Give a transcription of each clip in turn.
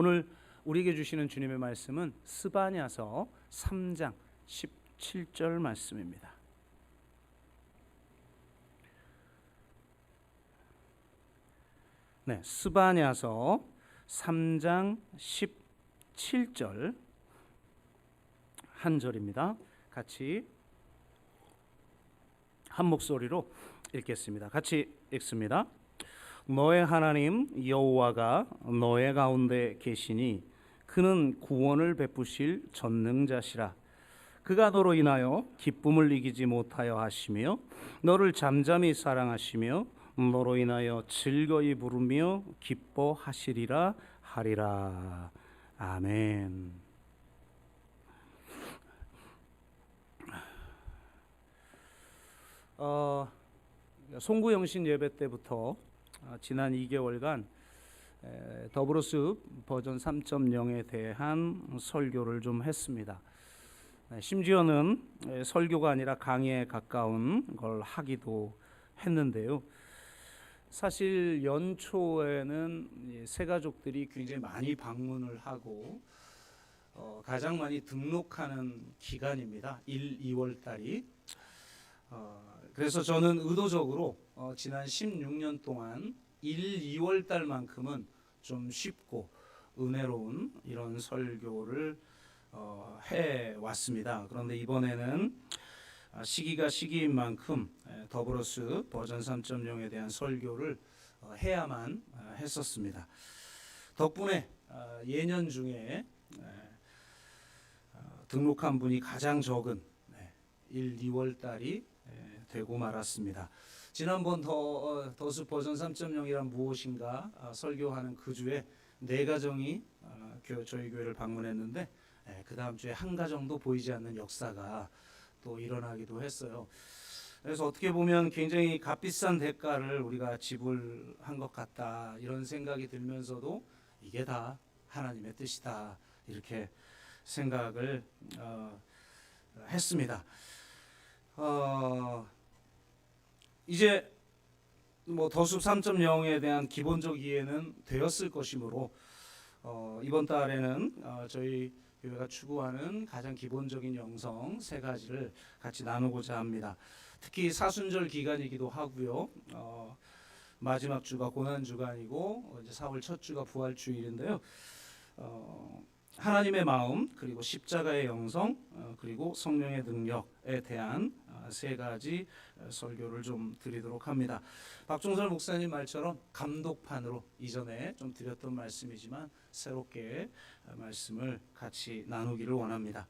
오늘 우리에게 주시는 주님의 말씀은 스바냐서 3장 17절 말씀입니다. 네, 스바냐서 3장 17절 한 절입니다. 같이 한 목소리로 읽겠습니다. 같이 읽습니다. 너의 하나님 여호와가 너의 가운데 계시니 그는 구원을 베푸실 전능자시라. 그가 너로 인하여 기쁨을 이기지 못하여 하시며 너를 잠잠히 사랑하시며 너로 인하여 즐거이 부르며 기뻐하시리라 하리라. 아멘. 송구영신 예배 때부터 지난 2개월간 더브로스 버전 3.0에 대한 설교를 좀 했습니다. 심지어는 설교가 아니라 강의에 가까운 걸 하기도 했는데요. 사실 연초에는 새가족들이 굉장히 많이 방문을 하고 가장 많이 등록하는 기간입니다. 1, 2월 달이. 그래서 저는 의도적으로 지난 16년 동안 1, 2월 달만큼은 좀 쉽고 은혜로운 이런 설교를 해왔습니다. 그런데 이번에는 시기가 시기인 만큼 더브로스 버전 3.0에 대한 설교를 해야만 했었습니다. 덕분에 예년 중에 등록한 분이 가장 적은 1, 2월 달이 되고 말았습니다. 지난번 더스 버전 3.0이란 무엇인가 설교하는 그 주에 4가정이 저희 교회를 방문했는데 그 다음 주에 한 가정도 보이지 않는 역사가 또 일어나기도 했어요. 그래서 어떻게 보면 굉장히 값비싼 대가를 우리가 지불한 것 같다 이런 생각이 들면서도 이게 다 하나님의 뜻이다 이렇게 생각을 했습니다. 이제 더숲 3.0에 대한 기본적 이해는 되었을 것이므로 이번 달에는 저희 교회가 추구하는 가장 기본적인 영성 3가지를 같이 나누고자 합니다. 특히 사순절 기간이기도 하고요. 마지막 주가 고난 주간이고 이제 4월 첫 주가 부활 주일인데요. 하나님의 마음 그리고 십자가의 영성 그리고 성령의 능력에 대한 3가지 설교를 좀 드리도록 합니다. 박종설 목사님 말처럼 감독판으로 이전에 좀 드렸던 말씀이지만 새롭게 말씀을 같이 나누기를 원합니다.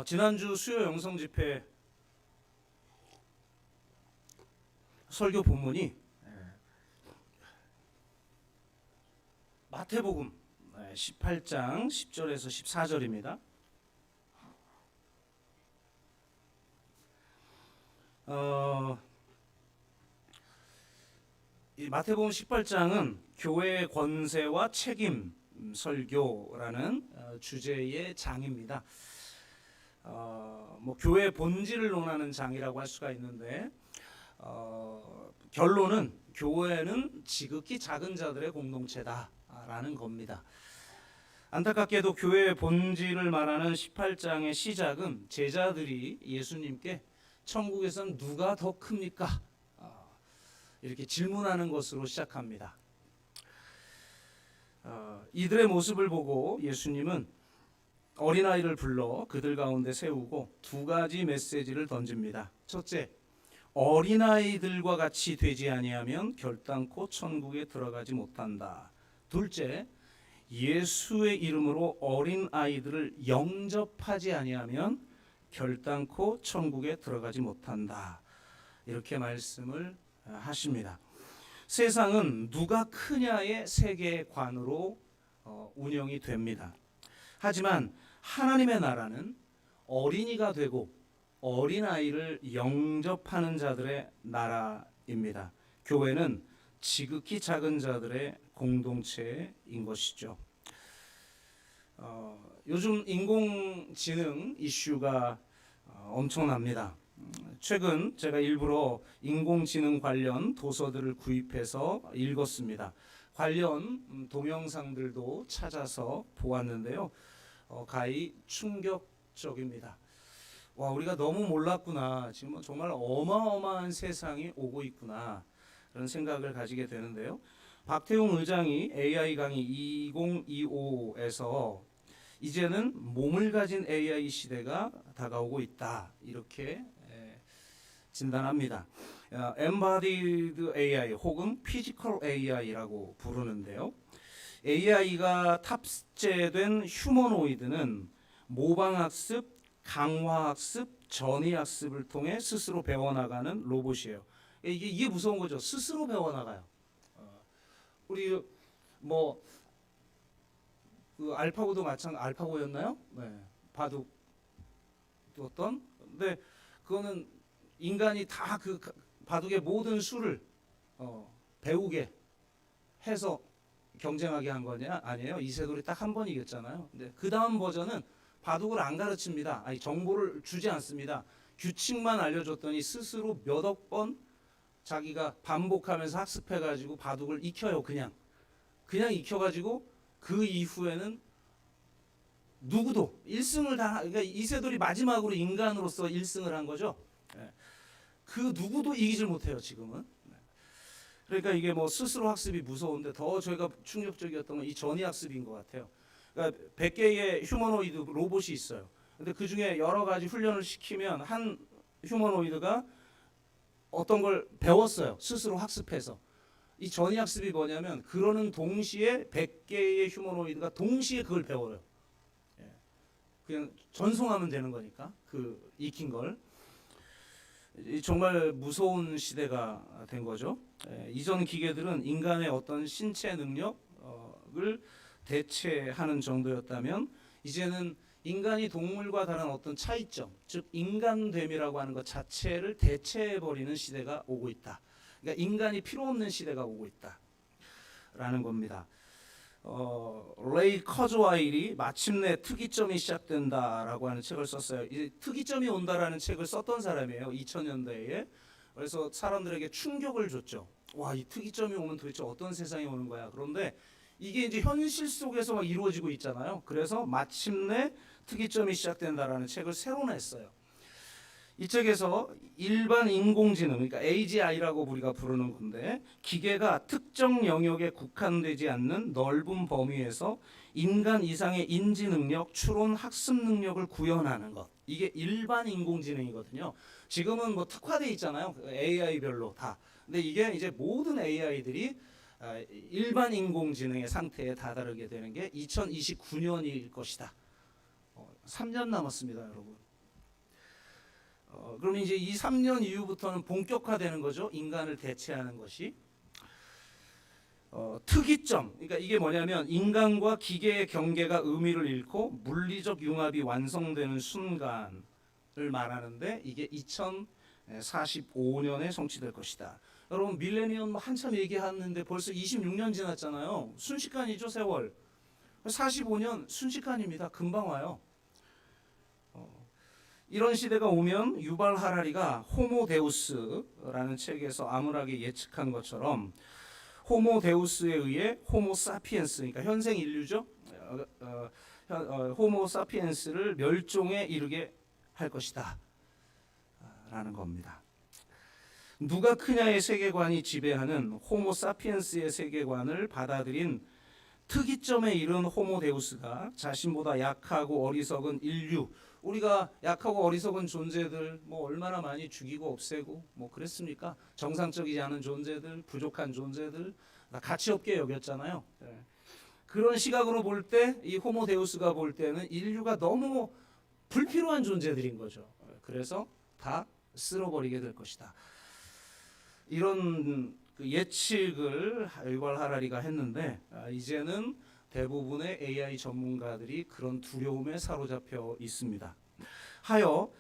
지난주 수요 영성 집회 설교 본문이 마태복음 18장 10절에서 14절입니다. 이 마태복음 18장은 교회의 권세와 책임 설교라는 주제의 장입니다. 교회의 본질을 논하는 장이라고 할 수가 있는데 결론은 교회는 지극히 작은 자들의 공동체다라는 겁니다. 안타깝게도 교회의 본질을 말하는 18장의 시작은 제자들이 예수님께 천국에선 누가 더 큽니까? 이렇게 질문하는 것으로 시작합니다. 이들의 모습을 보고 예수님은 어린아이를 불러 그들 가운데 세우고 2가지 메시지를 던집니다. 첫째, 어린아이들과 같이 되지 아니하면 결단코 천국에 들어가지 못한다. 둘째, 예수의 이름으로 어린아이들을 영접하지 아니하면 결단코 천국에 들어가지 못한다. 이렇게 말씀을 하십니다. 세상은 누가 크냐의 세계관으로 운영이 됩니다. 하지만 하나님의 나라는 어린이가 되고 어린아이를 영접하는 자들의 나라입니다. 교회는 지극히 작은 자들의 공동체인 것이죠. 요즘 인공지능 이슈가 엄청납니다. 최근 제가 일부러 인공지능 관련 도서들을 구입해서 읽었습니다. 관련 동영상들도 찾아서 보았는데요. 가히 충격적입니다. 와, 우리가 너무 몰랐구나. 지금 정말 어마어마한 세상이 오고 있구나. 그런 생각을 가지게 되는데요. 박태웅 의장이 AI 강의 2025에서 이제는 몸을 가진 AI 시대가 다가오고 있다. 이렇게 진단합니다. Embodied AI 혹은 Physical AI라고 부르는데요. AI가 탑재된 휴머노이드는 모방학습, 강화학습, 전이학습을 통해 스스로 배워나가는 로봇이에요. 이게 무서운 거죠. 스스로 배워나가요. 우리 뭐 그 알파고도 알파고였나요? 네. 바둑 뒀던. 근데 그거는 인간이 다 그 바둑의 모든 수를 배우게 해서 경쟁하게 한 거냐? 아니에요. 이세돌이 딱 한 번 이겼잖아요. 근데 그 다음 버전은 바둑을 안 가르칩니다. 아니, 정보를 주지 않습니다. 규칙만 알려줬더니 스스로 몇억 번 자기가 반복하면서 학습해가지고 바둑을 익혀요. 그냥 익혀가지고 그 이후에는 누구도 1승을 다, 그러니까 이세돌이 마지막으로 인간으로서 1승을 한 거죠. 그 누구도 이기질 못해요. 지금은. 그러니까 이게 뭐 스스로 학습이 무서운데 더 저희가 충격적이었던 건 이 전이학습인 것 같아요. 그러니까 100개의 휴머노이드 로봇이 있어요. 근데 그 중에 여러 가지 훈련을 시키면 한 휴머노이드가 어떤 걸 배웠어요. 스스로 학습해서. 이 전이학습이 뭐냐면 그러는 동시에 100개의 휴머노이드가 동시에 그걸 배워요. 그냥 전송하면 되는 거니까 그 익힌 걸. 정말 무서운 시대가 된 거죠. 이전 기계들은 인간의 어떤 신체 능력을 대체하는 정도였다면 이제는 인간이 동물과 다른 어떤 차이점, 즉 인간됨이라고 하는 것 자체를 대체해버리는 시대가 오고 있다. 그러니까 인간이 필요 없는 시대가 오고 있다라는 겁니다. 레이 커즈와일이 마침내 특이점이 시작된다라고 하는 책을 썼어요. 이 특이점이 온다라는 책을 썼던 사람이에요. 2000년대에. 그래서 사람들에게 충격을 줬죠. 와, 이 특이점이 오면 도대체 어떤 세상이 오는 거야. 그런데 이게 이제 현실 속에서 막 이루어지고 있잖아요. 그래서 마침내 특이점이 시작된다라는 책을 새로 냈어요. 이 책에서 일반 인공지능, 그러니까 AGI라고 우리가 부르는 건데 기계가 특정 영역에 국한되지 않는 넓은 범위에서 인간 이상의 인지 능력, 추론, 학습 능력을 구현하는 것. 이게 일반 인공지능이거든요. 지금은 뭐 특화돼 있잖아요. AI별로 다. 근데 이게 이제 모든 AI들이 일반 인공지능의 상태에 다다르게 되는 게 2029년일 것이다. 3년 남았습니다, 여러분. 그럼 이제 이 3년 이후부터는 본격화되는 거죠. 인간을 대체하는 것이. 특이점. 그러니까 이게 뭐냐면 인간과 기계의 경계가 의미를 잃고 물리적 융합이 완성되는 순간을 말하는데 이게 2045년에 성취될 것이다. 여러분 밀레니엄 한참 얘기하는데 벌써 26년 지났잖아요. 순식간이죠, 세월. 45년 순식간입니다. 금방 와요. 이런 시대가 오면 유발 하라리가 호모 데우스라는 책에서 암울하게 예측한 것처럼 호모 데우스에 의해 호모 사피엔스, 그러니까 현생 인류죠. 호모 사피엔스를 멸종에 이르게 할 것이다 라는 겁니다. 누가 크냐의 세계관이 지배하는 호모 사피엔스의 세계관을 받아들인 특이점에 이른 호모 데우스가 자신보다 약하고 어리석은 인류, 우리가 약하고 어리석은 존재들 뭐 얼마나 많이 죽이고 없애고 뭐 그랬습니까? 정상적이지 않은 존재들, 부족한 존재들 가치 없게 여겼잖아요. 그런 시각으로 볼 때 이 호모 데우스가 볼 때는 인류가 너무 불필요한 존재들인 거죠. 그래서 다 쓸어버리게 될 것이다. 이런 예측을 유발 하라리가 했는데 이제는 대부분의 AI 전문가들이 그런 두려움에 사로잡혀 있습니다. 하여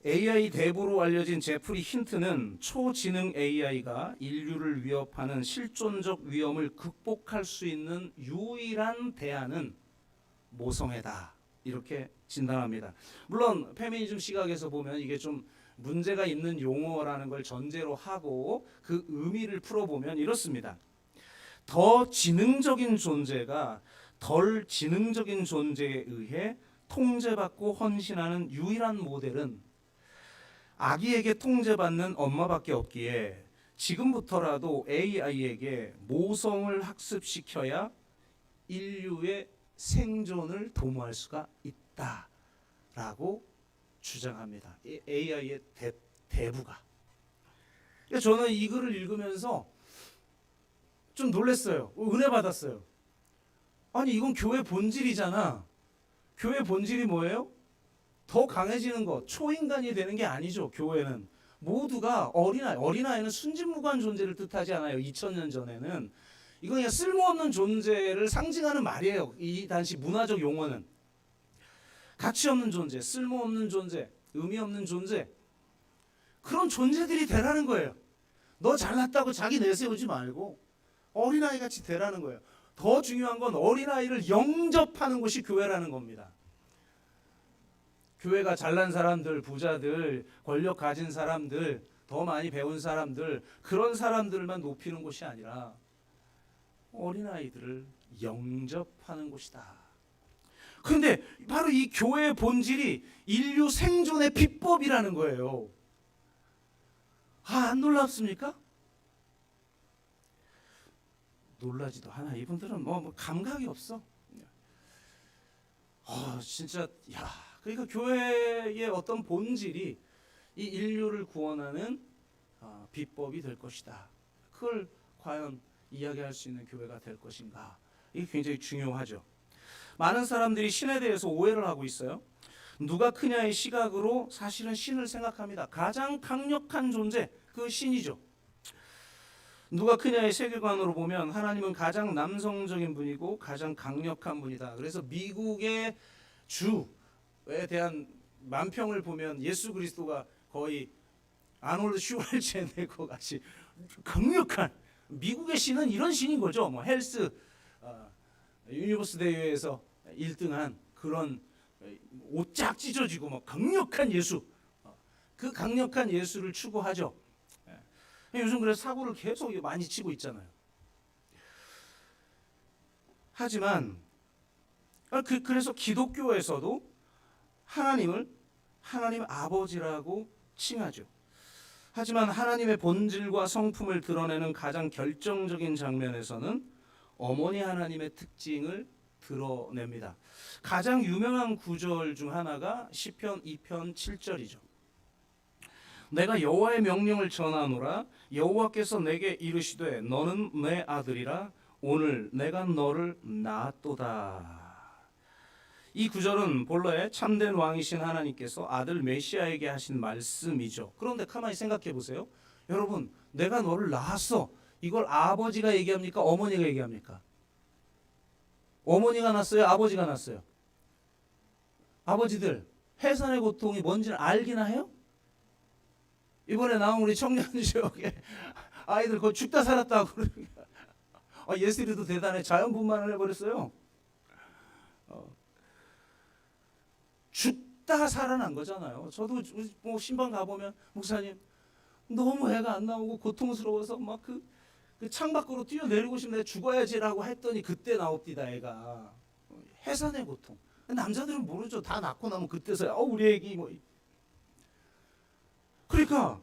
AI 대부로 알려진 제프리 힌트는 초지능 AI가 인류를 위협하는 실존적 위험을 극복할 수 있는 유일한 대안은 모성애다. 이렇게 진단합니다. 물론 페미니즘 시각에서 보면 이게 좀 문제가 있는 용어라는 걸 전제로 하고 그 의미를 풀어보면 이렇습니다. 더 지능적인 존재가 덜 지능적인 존재에 의해 통제받고 헌신하는 유일한 모델은 아기에게 통제받는 엄마밖에 없기에 지금부터라도 AI에게 모성을 학습시켜야 인류의 생존을 도모할 수가 있다라고 주장합니다. AI의 대부가. 저는 이 글을 읽으면서 좀 놀랐어요. 은혜 받았어요. 아니 이건 교회 본질이잖아. 교회 본질이 뭐예요? 더 강해지는 것, 초인간이 되는 게 아니죠. 교회는 모두가 어린아이는 순진무구한 존재를 뜻하지 않아요. 2000년 전에는 이건 그냥 쓸모없는 존재를 상징하는 말이에요. 이 당시 문화적 용어는 가치 없는 존재, 쓸모없는 존재, 의미 없는 존재, 그런 존재들이 되라는 거예요. 너 잘났다고 자기 내세우지 말고 어린아이 같이 되라는 거예요. 더 중요한 건 어린아이를 영접하는 것이 교회라는 겁니다. 교회가 잘난 사람들, 부자들, 권력 가진 사람들, 더 많이 배운 사람들, 그런 사람들만 높이는 곳이 아니라 어린아이들을 영접하는 곳이다. 그런데 바로 이 교회의 본질이 인류 생존의 비법이라는 거예요. 안 놀랍습니까? 놀라지도 않아. 이분들은 뭐 감각이 없어. 진짜 그러니까 교회의 어떤 본질이 이 인류를 구원하는 비법이 될 것이다. 그걸 과연 이야기할 수 있는 교회가 될 것인가? 이게 굉장히 중요하죠. 많은 사람들이 신에 대해서 오해를 하고 있어요. 누가 크냐의 시각으로 사실은 신을 생각합니다. 가장 강력한 존재, 그 신이죠. 누가 크냐의 세계관으로 보면 하나님은 가장 남성적인 분이고 가장 강력한 분이다. 그래서 미국의 주에 대한 만평을 보면 예수 그리스도가 거의 아놀드 슈왈제네거 같이 강력한, 미국의 신은 이런 신인 거죠. 뭐 헬스 유니버스 대회에서 1등한 그런 옷 쫙 찢어지고 뭐 강력한 예수, 그 강력한 예수를 추구하죠. 요즘 그래서 사고를 계속 많이 치고 있잖아요. 하지만 그래서 기독교에서도 하나님을 하나님 아버지라고 칭하죠. 하지만 하나님의 본질과 성품을 드러내는 가장 결정적인 장면에서는 어머니 하나님의 특징을 드러냅니다. 가장 유명한 구절 중 하나가 시편 2편 7절이죠. 내가 여호와의 명령을 전하노라. 여호와께서 내게 이르시되 너는 내 아들이라. 오늘 내가 너를 낳았도다. 이 구절은 본래 참된 왕이신 하나님께서 아들 메시아에게 하신 말씀이죠. 그런데 가만히 생각해 보세요. 여러분, 내가 너를 낳았어. 이걸 아버지가 얘기합니까? 어머니가 얘기합니까? 어머니가 낳았어요? 아버지가 낳았어요? 아버지들, 해산의 고통이 뭔지는 알기나 해요? 이번에 나온 우리 청년 지역에 아이들 거의 죽다 살았다고 그러니까 예슬이도 대단해. 자연분만을 해버렸어요. 죽다 살아난 거잖아요. 저도 뭐 신방 가보면 목사님 너무 애가 안 나오고 고통스러워서 막 그 창밖으로 뛰어내리고 싶네. 죽어야지라고 했더니 그때 나옵디다 애가. 해산의 고통. 남자들은 모르죠. 다 낳고 나면 그때서야 우리 애기 뭐. 그러니까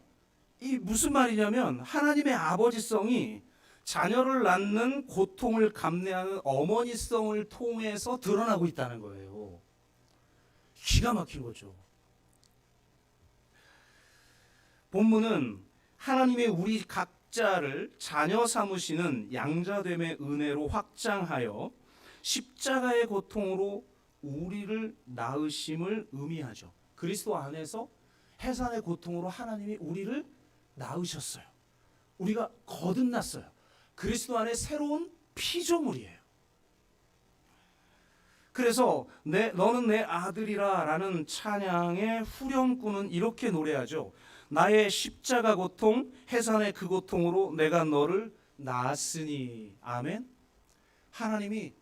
이 무슨 말이냐면 하나님의 아버지성이 자녀를 낳는 고통을 감내하는 어머니성을 통해서 드러나고 있다는 거예요. 기가 막힌 거죠. 본문은 하나님의 우리 각자를 자녀 삼으시는 양자됨의 은혜로 확장하여 십자가의 고통으로 우리를 낳으심을 의미하죠. 그리스도 안에서 해산의 고통으로 하나님이 우리를 낳으셨어요. 우리가 거듭났어요. 그리스도 안에 새로운 피조물이에요. 그래서 너는 내 아들이라 라는 찬양의 후렴구는 이렇게 노래하죠. 나의 십자가 고통, 해산의 그 고통으로 내가 너를 낳았으니. 아멘. 하나님이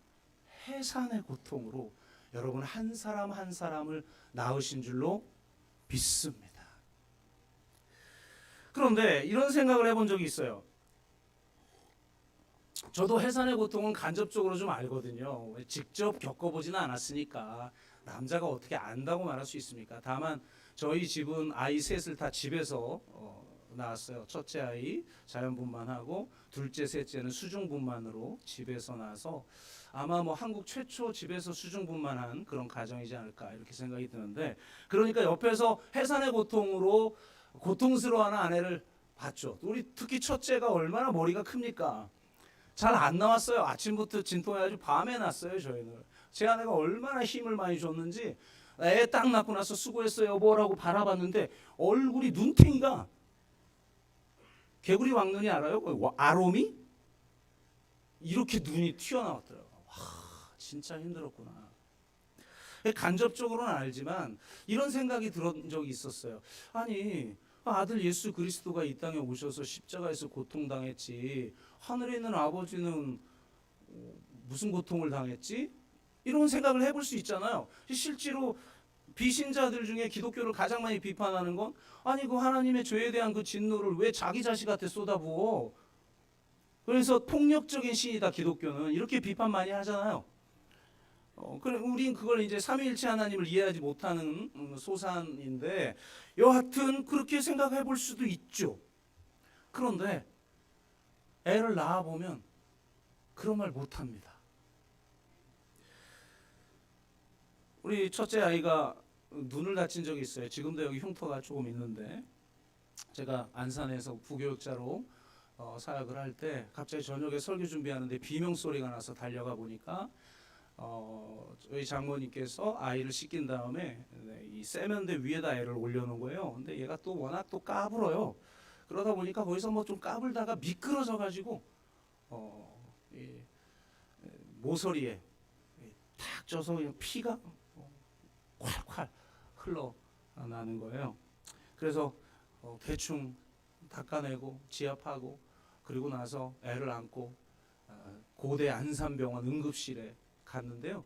해산의 고통으로 여러분 한 사람 한 사람을 낳으신 줄로 믿습니다. 그런데 이런 생각을 해본 적이 있어요. 저도 해산의 고통은 간접적으로 좀 알거든요. 직접 겪어보지는 않았으니까 남자가 어떻게 안다고 말할 수 있습니까? 다만 저희 집은 아이 셋을 다 집에서 낳았어요. 첫째 아이 자연분만하고 둘째, 셋째는 수중분만으로 집에서 낳아서 아마 뭐 한국 최초 집에서 수중분만한 그런 가정이지 않을까 이렇게 생각이 드는데, 그러니까 옆에서 해산의 고통으로 고통스러워하는 아내를 봤죠. 우리 특히 첫째가 얼마나 머리가 큽니까? 잘 안 나왔어요. 아침부터 진통해가지고 밤에 났어요. 저희는 제 아내가 얼마나 힘을 많이 줬는지, 애 딱 낳고 나서 수고했어요 여보라고 바라봤는데 얼굴이 눈탱이가 개구리 왕눈이 알아요? 아롬이 이렇게 눈이 튀어나왔더라고요. 와, 진짜 힘들었구나. 간접적으로는 알지만 이런 생각이 들은 적이 있었어요. 아니, 아들 예수 그리스도가 이 땅에 오셔서 십자가에서 고통당했지, 하늘에 있는 아버지는 무슨 고통을 당했지? 이런 생각을 해볼 수 있잖아요. 실제로 비신자들 중에 기독교를 가장 많이 비판하는 건, 아니 그 하나님의 죄에 대한 그 진노를 왜 자기 자식한테 쏟아부어? 그래서 폭력적인 신이다 기독교는, 이렇게 비판 많이 하잖아요. 그래 우린 그걸 이제 삼위일체 하나님을 이해하지 못하는 소산인데, 여하튼 그렇게 생각해 볼 수도 있죠. 그런데 애를 낳아 보면 그런 말 못 합니다. 우리 첫째 아이가 눈을 다친 적이 있어요. 지금도 여기 흉터가 조금 있는데, 제가 안산에서 부교육자로 사역을 할 때 갑자기 저녁에 설교 준비하는데 비명 소리가 나서 달려가 보니까 저희 장모님께서 아이를 씻긴 다음에 이 세면대 위에다 애를 올려놓은 거예요. 근데 얘가 또 워낙 또 까불어요. 그러다 보니까 거기서 뭐 좀 까불다가 미끄러져 가지고 이 모서리에 탁 쪄서 피가 콸콸 흘러나는 거예요. 그래서 대충 닦아내고 지압하고, 그리고 나서 애를 안고 고대 안산병원 응급실에 갔는데요.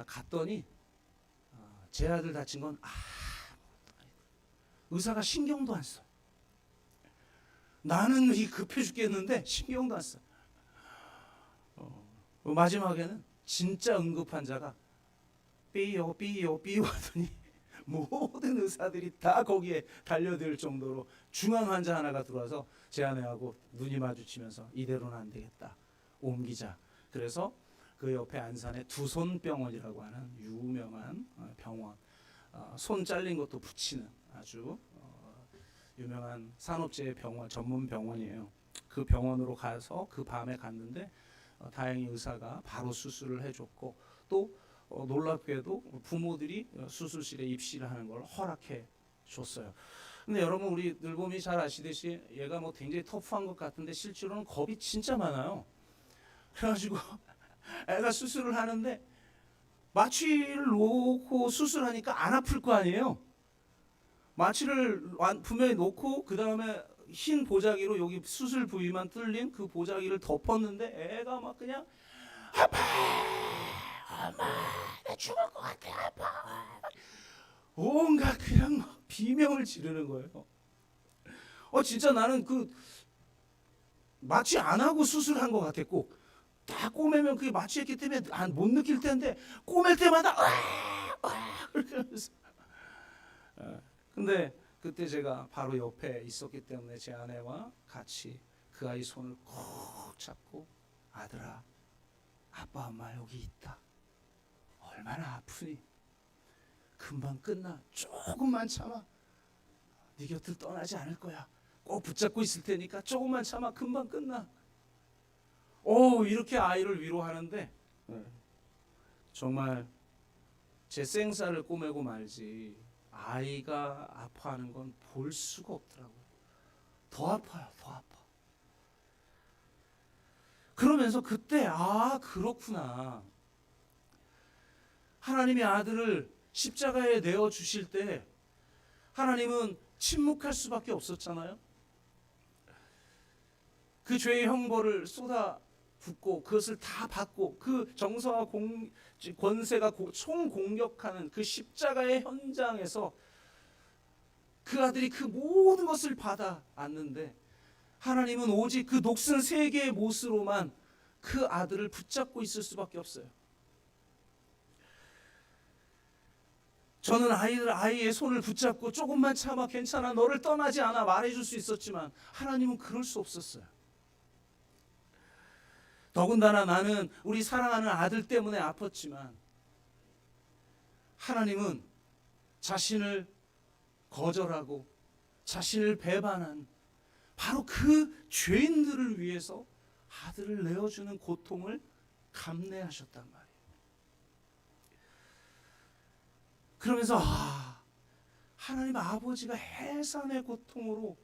갔더니 제 아들 다친 건 의사가 신경도 안 써. 나는 이 급해 죽겠는데 신경도 안 써. 마지막에는 진짜 응급 환자가 삐요 하더니 모든 의사들이 다 거기에 달려들 정도로 중환 환자 하나가 들어와서 제 아내하고 눈이 마주치면서 이대로는 안 되겠다, 옮기자. 그래서 그 옆에 안산에 두손병원이라고 하는 유명한 병원, 손 잘린 것도 붙이는 아주 유명한 산업재해 병원, 전문 병원이에요. 그 병원으로 가서 그 밤에 갔는데 다행히 의사가 바로 수술을 해줬고, 또 놀랍게도 부모들이 수술실에 입실을 하는 걸 허락해 줬어요. 근데 여러분, 우리 늘봄이 잘 아시듯이 얘가 뭐 굉장히 터프한 것 같은데 실제로는 겁이 진짜 많아요. 그래가지고 애가 수술을 하는데 마취를 놓고 수술하니까 안 아플 거 아니에요. 마취를 분명히 놓고 그 다음에 흰 보자기로 여기 수술 부위만 뚫린 그 보자기를 덮었는데 애가 막 그냥 아파, 엄마 나 죽을 것 같아, 아파, 온갖 그냥 막 비명을 지르는 거예요. 진짜 나는 그 마취 안 하고 수술한 것 같았고, 다 꼬매면 그게 마취했기 때문에 못 느낄 텐데 꼬맬 때마다 그러면서. 근데 그때 제가 바로 옆에 있었기 때문에 제 아내와 같이 그 아이 손을 꼭 잡고, 아들아, 아빠 엄마 여기 있다, 얼마나 아프니, 금방 끝나, 조금만 참아, 네 곁을 떠나지 않을 거야, 꼭 붙잡고 있을 테니까 조금만 참아, 금방 끝나. 이렇게 아이를 위로하는데 정말 제 생사를 꼬매고 말지 아이가 아파하는 건 볼 수가 없더라고요. 더 아파요, 더 아파. 그러면서 그때 그렇구나, 하나님의 아들을 십자가에 내어 주실 때 하나님은 침묵할 수밖에 없었잖아요. 그 죄의 형벌을 쏟아붓고 그것을 다 받고 그 정서와 권세가 총공격하는 그 십자가의 현장에서 그 아들이 그 모든 것을 받아 안는데, 하나님은 오직 그 녹슨 세 개의 못으로만 그 아들을 붙잡고 있을 수밖에 없어요. 저는 아이의 손을 붙잡고 조금만 참아, 괜찮아, 너를 떠나지 않아 말해줄 수 있었지만 하나님은 그럴 수 없었어요. 더군다나 나는 우리 사랑하는 아들 때문에 아팠지만 하나님은 자신을 거절하고 자신을 배반한 바로 그 죄인들을 위해서 아들을 내어주는 고통을 감내하셨단 말이에요. 그러면서 하나님 아버지가 해산의 고통으로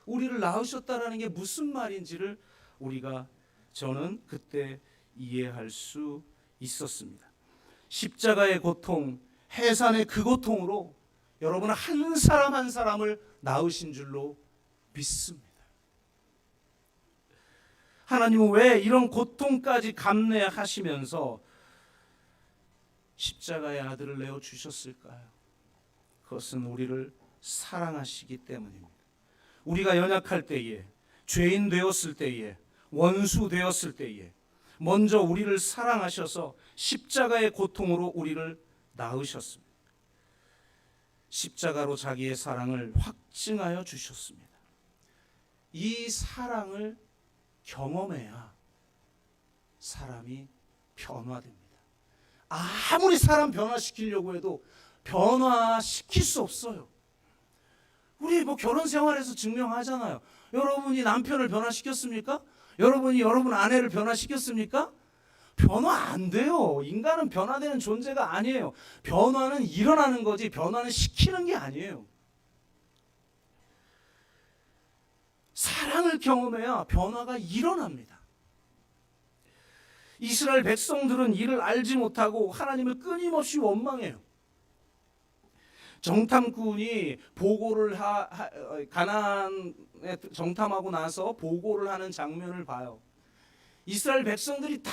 우리를 낳으셨다라는 게 무슨 말인지를 저는 그때 이해할 수 있었습니다. 십자가의 고통, 해산의 그 고통으로 여러분 한 사람 한 사람을 낳으신 줄로 믿습니다. 하나님은 왜 이런 고통까지 감내하시면서 십자가의 아들을 내어주셨을까요? 그것은 우리를 사랑하시기 때문입니다. 우리가 연약할 때에, 죄인 되었을 때에, 원수 되었을 때에 먼저 우리를 사랑하셔서 십자가의 고통으로 우리를 낳으셨습니다. 십자가로 자기의 사랑을 확증하여 주셨습니다. 이 사랑을 경험해야 사람이 변화됩니다. 아무리 사람 변화시키려고 해도 변화시킬 수 없어요. 우리 결혼 생활에서 증명하잖아요. 여러분이 남편을 변화시켰습니까? 여러분이 여러분 아내를 변화시켰습니까? 변화 안 돼요. 인간은 변화되는 존재가 아니에요. 변화는 일어나는 거지 변화는 시키는 게 아니에요. 사랑을 경험해야 변화가 일어납니다. 이스라엘 백성들은 이를 알지 못하고 하나님을 끊임없이 원망해요. 정탐꾼이 보고를 가나안에 정탐하고 나서 보고를 하는 장면을 봐요. 이스라엘 백성들이 다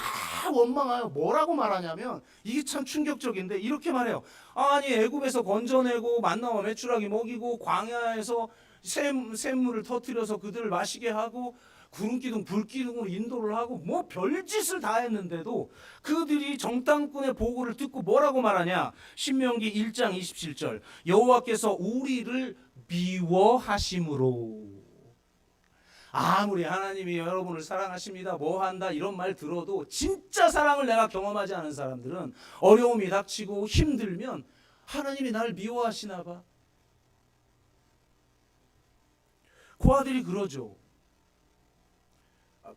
원망해요. 뭐라고 말하냐면 이게 참 충격적인데 이렇게 말해요. 아니 애굽에서 건져내고 만나와 메추라기 먹이고 광야에서 샘물을 터뜨려서 그들을 마시게 하고 구름기둥 불기둥으로 인도를 하고 뭐 별짓을 다 했는데도 그들이 정탐꾼의 보고를 듣고 뭐라고 말하냐. 신명기 1장 27절 여호와께서 우리를 미워하심으로. 아무리 하나님이 여러분을 사랑하십니다 뭐한다 이런 말 들어도 진짜 사랑을 내가 경험하지 않은 사람들은 어려움이 닥치고 힘들면 하나님이 날 미워하시나 봐. 그 아들이 그러죠.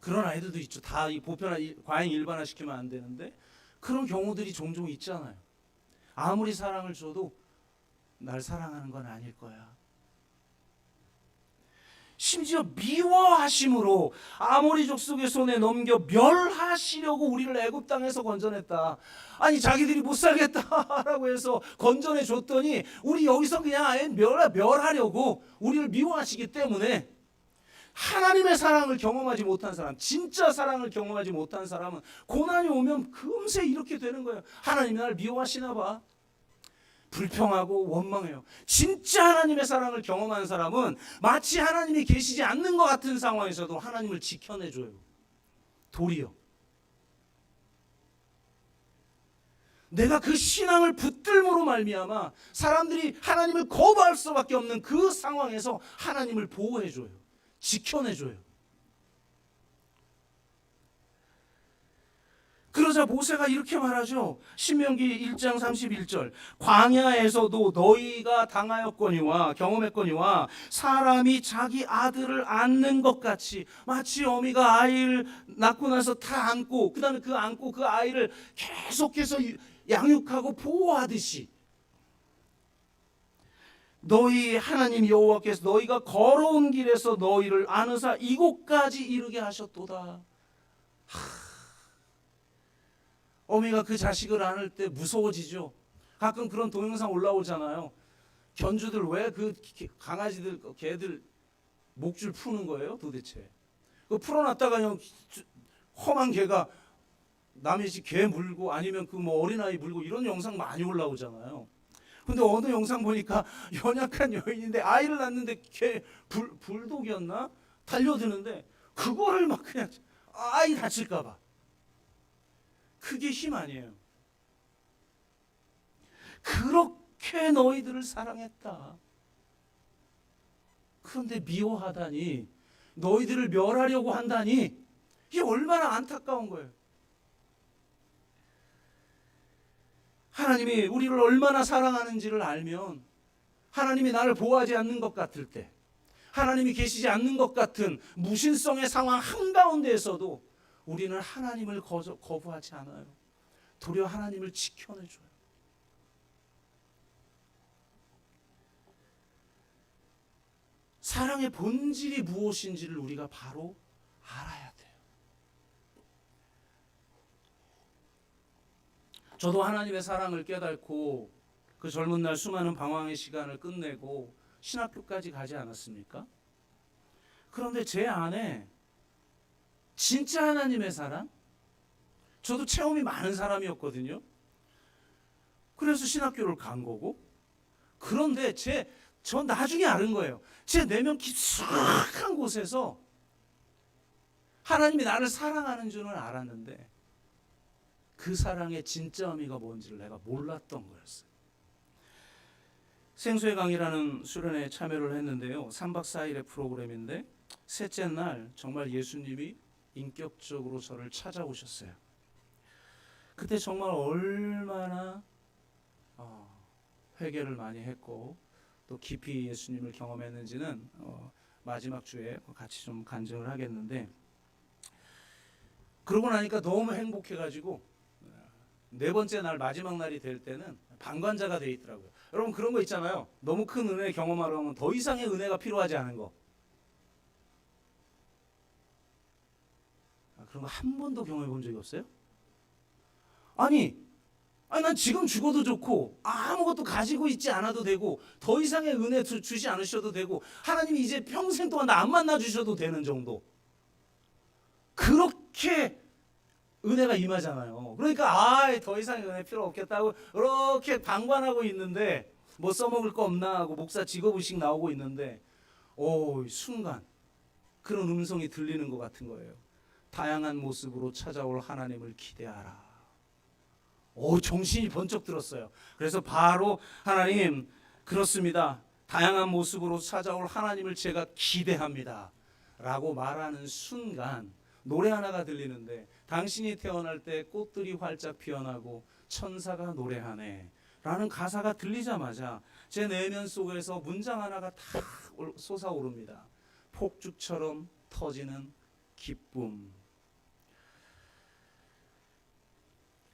그런 아이들도 있죠. 다 과잉 일반화시키면 안 되는데 그런 경우들이 종종 있잖아요. 아무리 사랑을 줘도 날 사랑하는 건 아닐 거야. 심지어 미워하심으로 아모리 족속의 손에 넘겨 멸하시려고 우리를 애굽 땅에서 건져냈다. 아니 자기들이 못 살겠다라고 해서 건져내 줬더니 우리 여기서 그냥 아예 멸하려고 우리를 미워하시기 때문에 하나님의 사랑을 경험하지 못한 사람, 진짜 사랑을 경험하지 못한 사람은 고난이 오면 금세 이렇게 되는 거예요. 하나님이 날 미워하시나 봐. 불평하고 원망해요. 진짜 하나님의 사랑을 경험한 사람은 마치 하나님이 계시지 않는 것 같은 상황에서도 하나님을 지켜내줘요. 도리어 내가 그 신앙을 붙들므로 말미암아 사람들이 하나님을 거부할 수밖에 없는 그 상황에서 하나님을 보호해줘요. 지켜내줘요. 그러자 모세가 이렇게 말하죠. 신명기 1장 31절 광야에서도 너희가 당하였거니와 경험했거니와 사람이 자기 아들을 안는 것 같이 마치 어미가 아이를 낳고 나서 다 안고 그 다음에 안고 그 아이를 계속해서 양육하고 보호하듯이 너희 하나님 여호와께서 너희가 걸어온 길에서 너희를 안으사 이곳까지 이르게 하셨도다. 어미가 그 자식을 안을 때 무서워지죠. 가끔 그런 동영상 올라오잖아요. 견주들 왜 그 강아지들 개들 목줄 푸는 거예요 도대체. 그 풀어놨다가 그냥 험한 개가 남의 집 개 물고 아니면 그 어린아이 물고 이런 영상 많이 올라오잖아요. 근데 어느 영상 보니까 연약한 여인인데 아이를 낳는데 개 불독이었나 달려드는데 그거를 막 그냥 아이 다칠까 봐. 그게 힘 아니에요. 그렇게 너희들을 사랑했다. 그런데 미워하다니, 너희들을 멸하려고 한다니, 이게 얼마나 안타까운 거예요. 하나님이 우리를 얼마나 사랑하는지를 알면, 하나님이 나를 보호하지 않는 것 같을 때, 하나님이 계시지 않는 것 같은 무신성의 상황 한가운데에서도 우리는 하나님을 거부하지 않아요. 도리어 하나님을 지켜내줘요. 사랑의 본질이 무엇인지를 우리가 바로 알아야 돼요. 저도 하나님의 사랑을 깨닫고 그 젊은 날 수많은 방황의 시간을 끝내고 신학교까지 가지 않았습니까? 그런데 제 안에 진짜 하나님의 사랑, 저도 체험이 많은 사람이었거든요. 그래서 신학교를 간 거고, 그런데 저 나중에 알은 거예요. 제 내면 깊숙한 곳에서 하나님이 나를 사랑하는 줄은 알았는데 그 사랑의 진짜 의미가 뭔지를 내가 몰랐던 거였어요. 생수의 강이라는 수련회에 참여를 했는데요. 3박 4일의 프로그램인데 셋째 날 정말 예수님이 인격적으로 저를 찾아오셨어요. 그때 정말 얼마나 회개를 많이 했고 또 깊이 예수님을 경험했는지는 마지막 주에 같이 좀 간증을 하겠는데, 그러고 나니까 너무 행복해가지고 네 번째 날 마지막 날이 될 때는 방관자가 돼 있더라고요. 여러분 그런 거 있잖아요. 너무 큰 은혜 경험하려면 더 이상의 은혜가 필요하지 않은 거. 그런 거 한 번도 경험해 본 적이 없어요? 아니 난 지금 죽어도 좋고 아무것도 가지고 있지 않아도 되고 더 이상의 은혜 주지 않으셔도 되고 하나님이 이제 평생 동안 나 안 만나 주셔도 되는 정도. 그렇게 은혜가 임하잖아요. 그러니까 더 이상의 은혜 필요 없겠다고 이렇게 방관하고 있는데 뭐 써먹을 거 없나 하고 목사 직업의식 나오고 있는데 순간 그런 음성이 들리는 것 같은 거예요. 다양한 모습으로 찾아올 하나님을 기대하라. 정신이 번쩍 들었어요. 그래서 바로 하나님, 그렇습니다. 다양한 모습으로 찾아올 하나님을 제가 기대합니다. 라고 말하는 순간 노래 하나가 들리는데, 당신이 태어날 때 꽃들이 활짝 피어나고 천사가 노래하네 라는 가사가 들리자마자 제 내면 속에서 문장 하나가 탁 솟아오릅니다. 폭죽처럼 터지는 기쁨.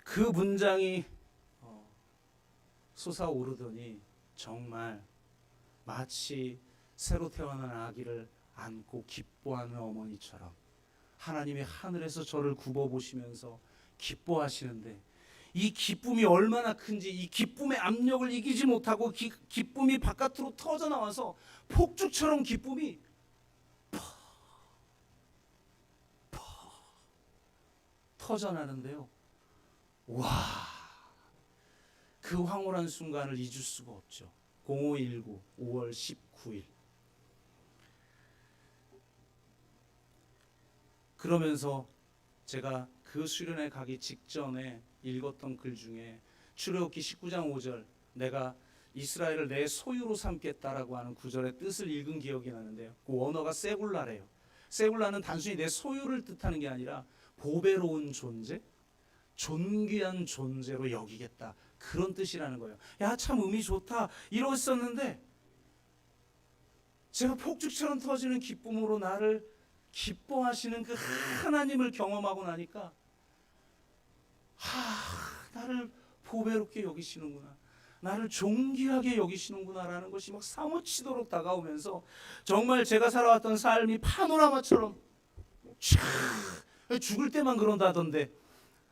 그 문장이 솟아오르더니 정말 마치 새로 태어난 아기를 안고 기뻐하는 어머니처럼 하나님이 하늘에서 저를 굽어보시면서 기뻐하시는데, 이 기쁨이 얼마나 큰지, 이 기쁨의 압력을 이기지 못하고 기쁨이 바깥으로 터져나와서 폭죽처럼 기쁨이 터져나는데요. 와, 그 황홀한 순간을 잊을 수가 없죠. 0519 5월 19일. 그러면서 제가 그 수련회 가기 직전에 읽었던 글 중에 출애굽기 19장 5절, 내가 이스라엘을 내 소유로 삼겠다라고 하는 구절의 뜻을 읽은 기억이 나는데요. 그 원어가 세굴라래요. 세굴라는 단순히 내 소유를 뜻하는 게 아니라 보배로운 존재, 존귀한 존재로 여기겠다, 그런 뜻이라는 거예요. 야, 참 의미 좋다 이러었었는데 제가 폭죽처럼 터지는 기쁨으로 나를 기뻐하시는 그 하나님을 경험하고 나니까 나를 보배롭게 여기시는구나, 나를 존귀하게 여기시는구나라는 것이 막 사무치도록 다가오면서 정말 제가 살아왔던 삶이 파노라마처럼 죽을 때만 그런다던데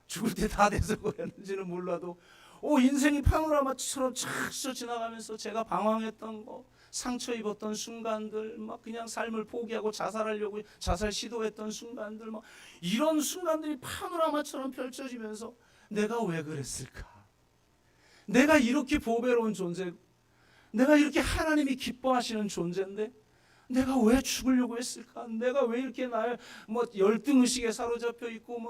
죽을 때 다 돼서 그랬는지는 몰라도 인생이 파노라마처럼 쫙 스쳐 지나가면서 제가 방황했던 거, 상처 입었던 순간들, 막 그냥 삶을 포기하고 자살하려고 자살 시도했던 순간들, 막 이런 순간들이 파노라마처럼 펼쳐지면서 내가 왜 그랬을까? 내가 이렇게 보배로운 존재, 내가 이렇게 하나님이 기뻐하시는 존재인데 내가 왜 죽으려고 했을까? 내가 왜 이렇게 열등의식에 사로잡혀 있고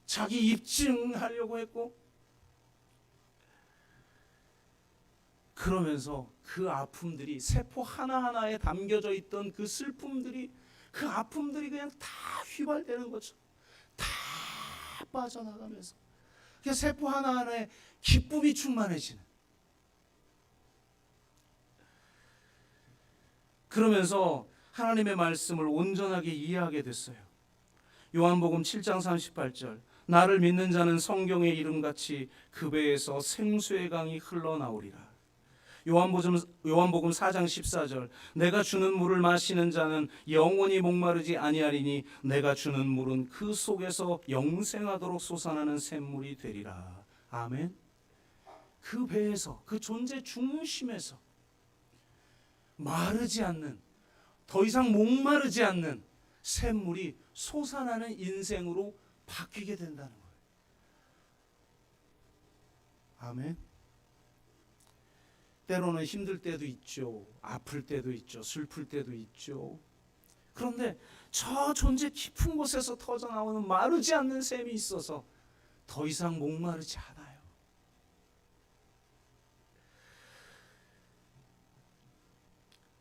자기 입증하려고 했고, 그러면서 그 아픔들이 세포 하나하나에 담겨져 있던 그 슬픔들이, 그 아픔들이 그냥 다 휘발되는 것처럼 다 빠져나가면서 그 세포 하나하나에 기쁨이 충만해지는, 그러면서 하나님의 말씀을 온전하게 이해하게 됐어요. 요한복음 7장 38절, 나를 믿는 자는 성경의 이름같이 그 배에서 생수의 강이 흘러나오리라. 요한복음 4장 14절, 내가 주는 물을 마시는 자는 영원히 목마르지 아니하리니 내가 주는 물은 그 속에서 영생하도록 솟아나는 샘물이 되리라. 아멘. 그 배에서, 그 존재 중심에서 마르지 않는, 더 이상 목마르지 않는 샘물이 솟아나는 인생으로 바뀌게 된다는 거예요. 아멘. 때로는 힘들 때도 있죠. 아플 때도 있죠. 슬플 때도 있죠. 그런데 저 존재 깊은 곳에서 터져나오는 마르지 않는 샘이 있어서 더 이상 목마르지 않아요.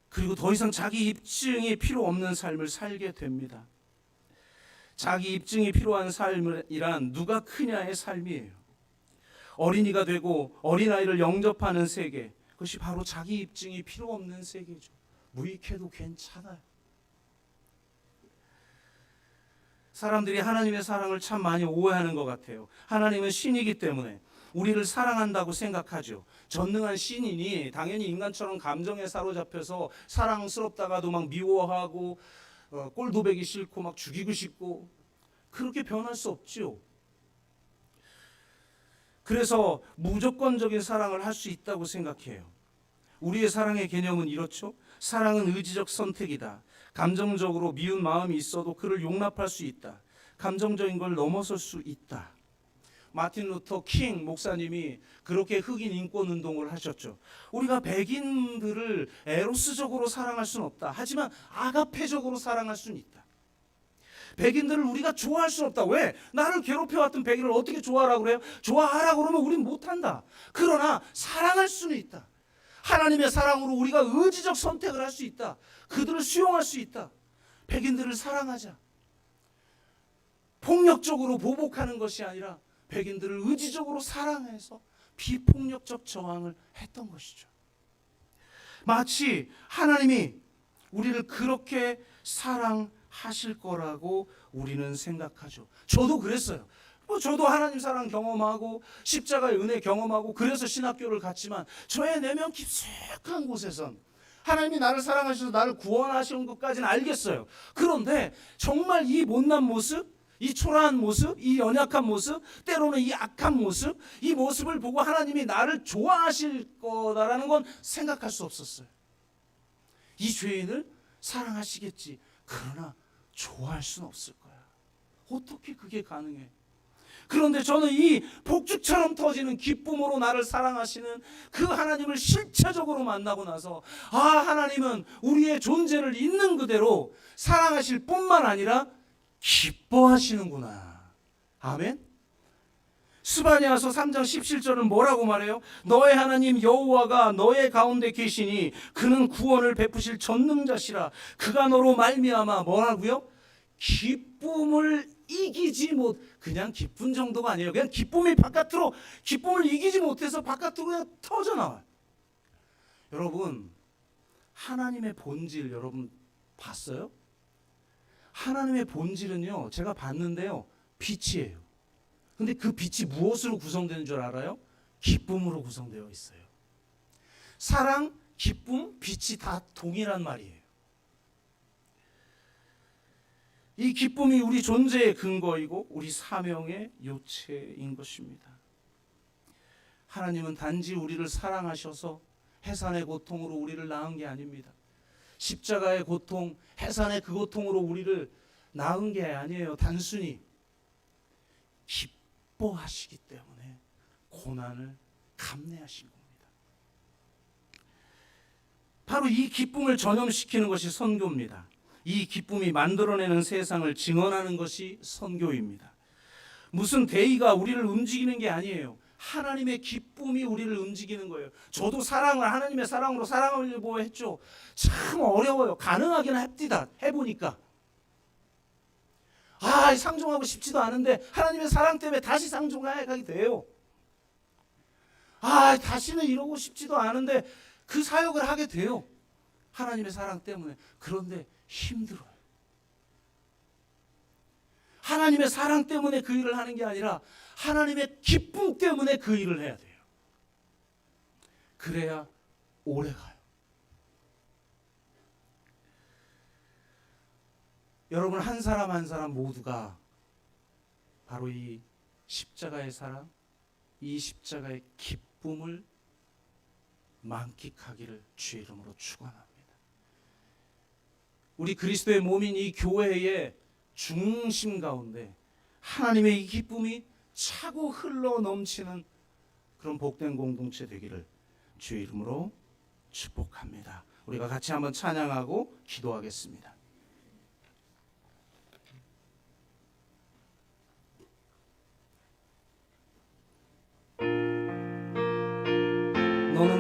그리고 더 이상 자기 입증이 필요 없는 삶을 살게 됩니다. 자기 입증이 필요한 삶이란 누가 크냐의 삶이에요. 어린이가 되고 어린아이를 영접하는 세계, 그것이 바로 자기 입증이 필요 없는 세계죠. 무익해도 괜찮아요. 사람들이 하나님의 사랑을 참 많이 오해하는 것 같아요. 하나님은 신이기 때문에 우리를 사랑한다고 생각하죠. 전능한 신이니 당연히 인간처럼 감정에 사로잡혀서 사랑스럽다가도 막 미워하고 꼴도 보기 싫고 막 죽이고 싶고, 그렇게 변할 수 없죠. 그래서 무조건적인 사랑을 할 수 있다고 생각해요. 우리의 사랑의 개념은 이렇죠. 사랑은 의지적 선택이다. 감정적으로 미운 마음이 있어도 그를 용납할 수 있다. 감정적인 걸 넘어설 수 있다. 마틴 루터 킹 목사님이 그렇게 흑인 인권 운동을 하셨죠. 우리가 백인들을 에로스적으로 사랑할 수는 없다. 하지만 아가페적으로 사랑할 수는 있다. 백인들을 우리가 좋아할 수는 없다. 왜? 나를 괴롭혀왔던 백인을 어떻게 좋아하라고 그래요? 좋아하라고 그러면 우린 못한다. 그러나 사랑할 수는 있다. 하나님의 사랑으로 우리가 의지적 선택을 할 수 있다. 그들을 수용할 수 있다. 백인들을 사랑하자. 폭력적으로 보복하는 것이 아니라 백인들을 의지적으로 사랑해서 비폭력적 저항을 했던 것이죠. 마치 하나님이 우리를 그렇게 사랑하실 거라고 우리는 생각하죠. 저도 그랬어요. 저도 하나님 사랑 경험하고 십자가의 은혜 경험하고 그래서 신학교를 갔지만 저의 내면 깊숙한 곳에선 하나님이 나를 사랑하셔서 나를 구원하시는 것까지는 알겠어요. 그런데 정말 이 못난 모습, 이 초라한 모습, 이 연약한 모습, 때로는 이 악한 모습, 이 모습을 보고 하나님이 나를 좋아하실 거다라는 건 생각할 수 없었어요. 이 죄인을 사랑하시겠지. 그러나 좋아할 수는 없을 거야. 어떻게 그게 가능해? 그런데 저는 이 폭죽처럼 터지는 기쁨으로 나를 사랑하시는 그 하나님을 실체적으로 만나고 나서, 아, 하나님은 우리의 존재를 있는 그대로 사랑하실 뿐만 아니라 기뻐하시는구나. 아멘. 스바냐서 3장 17절은 뭐라고 말해요? 너의 하나님 여호와가 너의 가운데 계시니 그는 구원을 베푸실 전능자시라. 그가 너로 말미암아 뭐라고요? 기쁨을 이기지 못, 그냥 기쁜 정도가 아니에요. 그냥 기쁨이 바깥으로, 기쁨을 이기지 못해서 바깥으로 그냥 터져나와요. 여러분, 하나님의 본질 여러분 봤어요? 하나님의 본질은요, 제가 봤는데요, 빛이에요. 근데 그 빛이 무엇으로 구성되는 줄 알아요? 기쁨으로 구성되어 있어요. 사랑, 기쁨, 빛이 다 동일한 말이에요. 이 기쁨이 우리 존재의 근거이고 우리 사명의 요체인 것입니다. 하나님은 단지 우리를 사랑하셔서 해산의 고통으로 우리를 낳은 게 아닙니다. 십자가의 고통, 해산의 그 고통으로 우리를 낳은 게 아니에요. 단순히 기뻐하시기 때문에 고난을 감내하신 겁니다. 바로 이 기쁨을 전염시키는 것이 선교입니다. 이 기쁨이 만들어내는 세상을 증언하는 것이 선교입니다. 무슨 대의가 우리를 움직이는 게 아니에요. 하나님의 기쁨이 우리를 움직이는 거예요. 저도 사랑을 하나님의 사랑으로 사랑하려고 했죠. 참 어려워요. 가능하긴 합디다. 해보니까 상종하고 싶지도 않은데 하나님의 사랑 때문에 다시 상종하게 돼요. 다시는 이러고 싶지도 않은데 그 사역을 하게 돼요. 하나님의 사랑 때문에. 그런데 힘들어요. 하나님의 사랑 때문에 그 일을 하는 게 아니라 하나님의 기쁨 때문에 그 일을 해야 돼요. 그래야 오래 가요. 여러분, 한 사람 한 사람 모두가 바로 이 십자가의 사랑, 이 십자가의 기쁨을 만끽하기를 주의 이름으로 축원합니다. 우리 그리스도의 몸인 이 교회의 중심 가운데 하나님의 이 기쁨이 차고 흘러 넘치는 그런 복된 공동체 되기를 주의 이름으로 축복합니다. 우리가 같이 한번 찬양하고 기도하겠습니다.